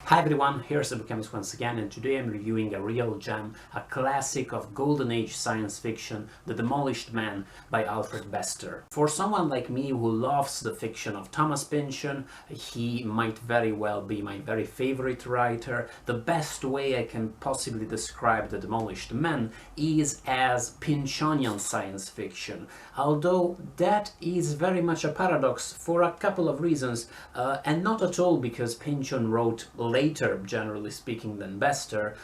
Hi everyone, here's the Bookchemist once again, and today I'm reviewing a real gem, a classic of golden age science fiction, The Demolished Man by Alfred. For someone like me who loves the fiction of Thomas Pynchon, he might very well be my very favorite writer. The best way I can possibly describe The Demolished Man is as Pynchonian science fiction, although that is very much a paradox for a couple of reasons, and not at all because Pynchon wrote later, generally speaking, than Bester.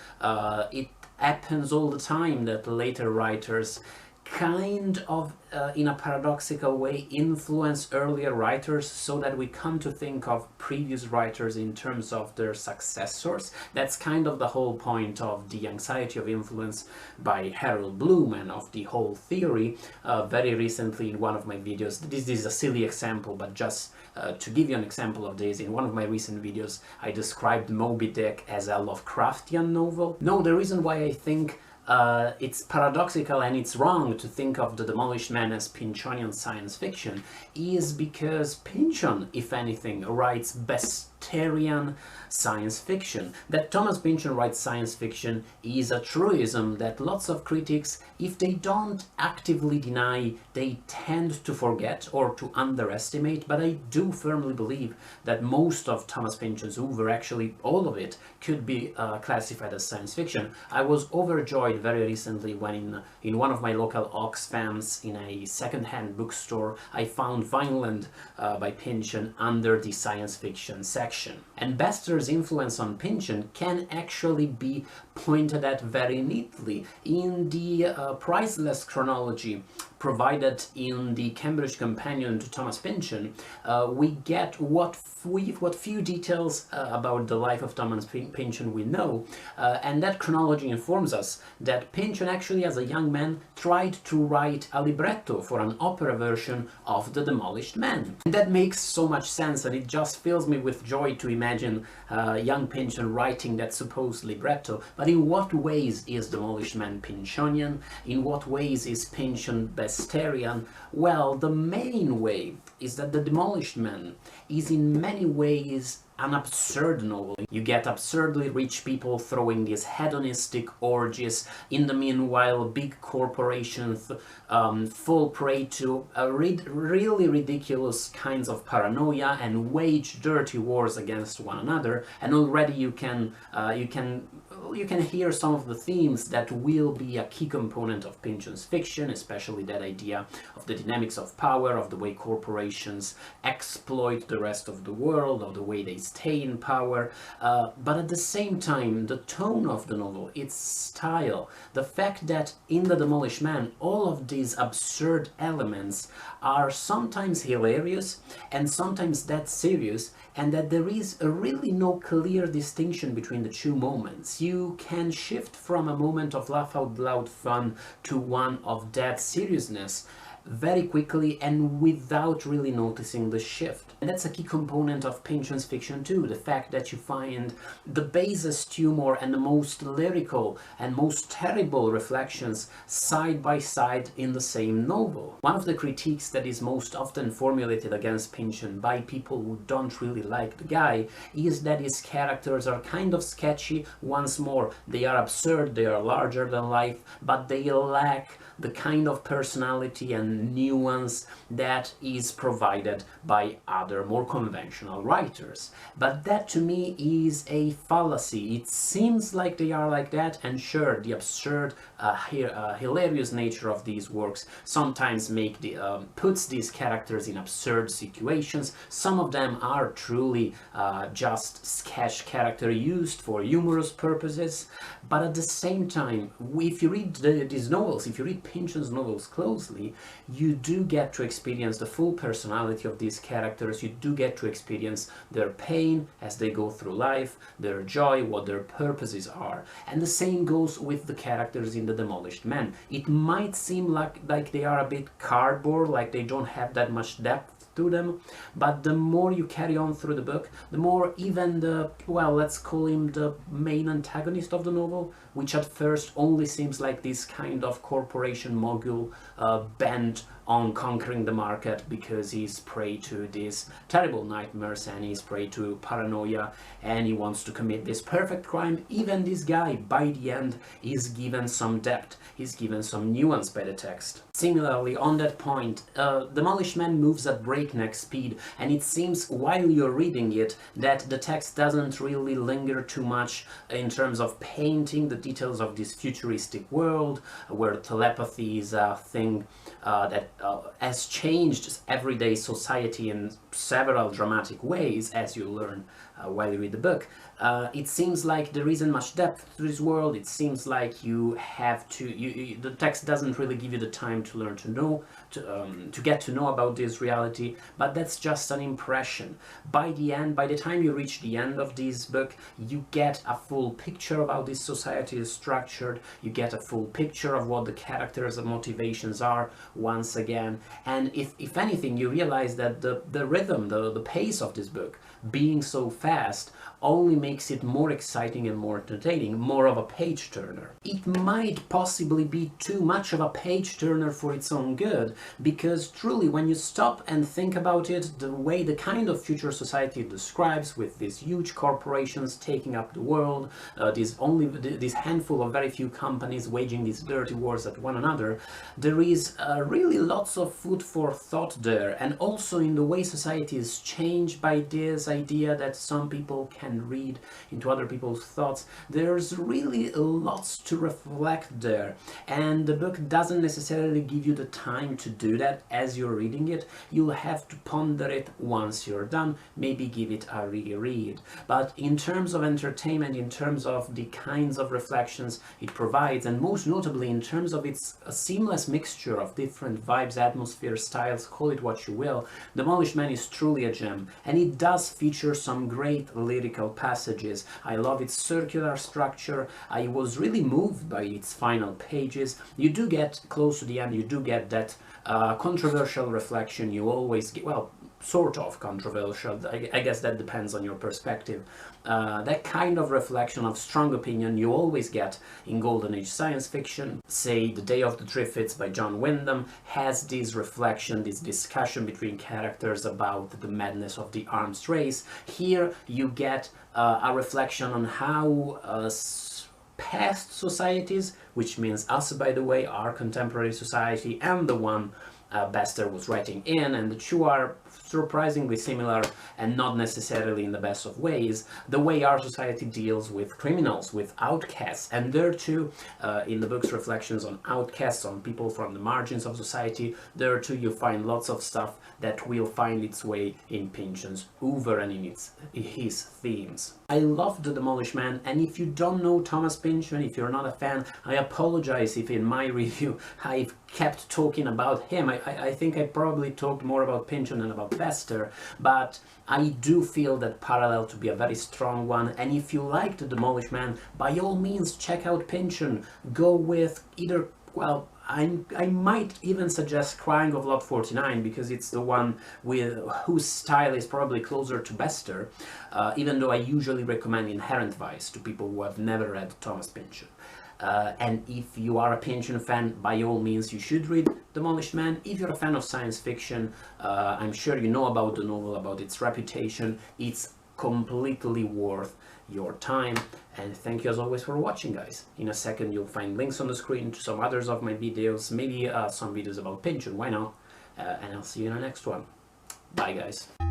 It happens all the time that later writers kind of, in a paradoxical way, influence earlier writers, so that we come to think of previous writers in terms of their successors. That's kind of the whole point of The Anxiety of Influence by Harold Bloom and of the whole theory. Very recently in one of my videos, this is a silly example, but just to give you an example of this, in one of my recent videos I described Moby Dick as a Lovecraftian novel. No, the reason why I think it's paradoxical and it's wrong to think of The Demolished Man as Pynchonian science fiction is because Pynchon, if anything, writes Besterian science fiction. That Thomas Pynchon writes science fiction is a truism that lots of critics, if they don't actively deny, they tend to forget or to underestimate, but I do firmly believe that most of Thomas Pynchon's oeuvre, actually all of it, could be classified as science fiction. I was overjoyed very recently when in one of my local Oxfams in a second-hand bookstore I found Vineland by Pynchon under the science fiction section. And Bester's influence on Pynchon can actually be pointed at very neatly in the priceless chronology provided in the Cambridge Companion to Thomas Pynchon. We get what few details about the life of Thomas Pynchon we know, and that chronology informs us that Pynchon actually, as a young man, tried to write a libretto for an opera version of The Demolished Man. And that makes so much sense, and it just fills me with joy to imagine young Pynchon writing that supposed libretto. But in what ways is Demolished Man Pynchonian? In what ways is Pynchon Besterian? Well, the main way is that The Demolished Man is in many ways an absurd novel. You get absurdly rich people throwing these hedonistic orgies. In the meanwhile, big corporations fall prey to really ridiculous kinds of paranoia and wage dirty wars against one another. And already you can hear some of the themes that will be a key component of Pynchon's fiction, especially that idea of the dynamics of power, of the way corporations exploit the rest of the world, of the way they stay in power, but at the same time the tone of the novel, its style, the fact that in The Demolished Man all of these absurd elements are sometimes hilarious and sometimes that serious, and that there is really no clear distinction between the two moments. You can shift from a moment of laugh out loud fun to one of dead seriousness very quickly and without really noticing the shift. And that's a key component of Pynchon's fiction too, the fact that you find the basest humor and the most lyrical and most terrible reflections side by side in the same novel. One of the critiques that is most often formulated against Pynchon by people who don't really like the guy is that his characters are kind of sketchy. Once more, they are absurd, they are larger than life, but they lack the kind of personality and nuance that is provided by other more conventional writers. But that to me is a fallacy. It seems like they are like that, and sure, the absurd, hilarious nature of these works sometimes puts these characters in absurd situations. Some of them are truly just sketch character used for humorous purposes, but at the same time, if you read these novels, if you read Pynchon's novels closely, you do get to experience the full personality of these characters. You do get to experience their pain as they go through life, their joy, what their purposes are. And the same goes with the characters in The Demolished Man. It might seem like they are a bit cardboard, like they don't have that much depth to them, but the more you carry on through the book, the more even the, well, let's call him the main antagonist of the novel, which at first only seems like this kind of corporation mogul bent on conquering the market because he's prey to these terrible nightmares and he's prey to paranoia and he wants to commit this perfect crime. Even this guy, by the end, is given some depth, he's given some nuance by the text. Similarly, on that point, Demolished Man moves at breakneck speed, and it seems while you're reading it that the text doesn't really linger too much in terms of painting the details of this futuristic world where telepathy is a thing that has changed everyday society in several dramatic ways, as you learn while you read the book. It seems like there isn't much depth to this world. It seems like you have to, the text doesn't really give you the time to learn to know, to get to know about this reality, but that's just an impression. By the end, by the time you reach the end of this book, you get a full picture of how this society is structured, you get a full picture of what the characters' motivations are once again, and if anything, you realize that the rhythm, the pace of this book, being so fast, only makes it more exciting and more entertaining, more of a page turner. It might possibly be too much of a page turner for its own good, because truly when you stop and think about it, the kind of future society it describes, with these huge corporations taking up the world, this handful of very few companies waging these dirty wars at one another, there is really lots of food for thought there, and also in the way society is changed by this idea that some people can read into other people's thoughts. There's really lots to reflect there, and the book doesn't necessarily give you the time to do that as you're reading it. You'll have to ponder it once you're done, maybe give it a reread. But in terms of entertainment, in terms of the kinds of reflections it provides, and most notably in terms of its seamless mixture of different vibes, atmospheres, styles, call it what you will, Demolished Man is truly a gem, and it does feature some great lyrical passages. I love its circular structure. I was really moved by its final pages. You do get close to the end, you do get that controversial reflection you always get, well, sort of controversial, I guess that depends on your perspective. That kind of reflection of strong opinion you always get in Golden Age science fiction. Say The Day of the Triffids by John Wyndham has this reflection, this discussion between characters about the madness of the arms race. Here you get a reflection on how past societies, which means us, by the way, our contemporary society, and the one Bester was writing in, and the two are surprisingly similar and not necessarily in the best of ways, the way our society deals with criminals, with outcasts. And there too, in the book's reflections on outcasts, on people from the margins of society, there too you find lots of stuff that will find its way in Pynchon's oeuvre and in his themes. I love The Demolished Man, and if you don't know Thomas Pynchon, if you're not a fan, I apologize if in my review I've kept talking about him. I think I probably talked more about Pynchon than about Bester, but I do feel that parallel to be a very strong one, and if you like The Demolished Man, by all means check out Pynchon. Go with either, well, I might even suggest Crying of Lot 49, because it's the one with whose style is probably closer to Bester, even though I usually recommend Inherent Vice to people who have never read Thomas Pynchon. And if you are a Pynchon fan, by all means you should read Demolished Man. If you're a fan of science fiction, I'm sure you know about the novel, about its reputation. It's completely worth your time, and thank you as always for watching, guys. In a second you'll find links on the screen to some others of my videos, maybe some videos about Pynchon, why not, and I'll see you in the next one. Bye, guys.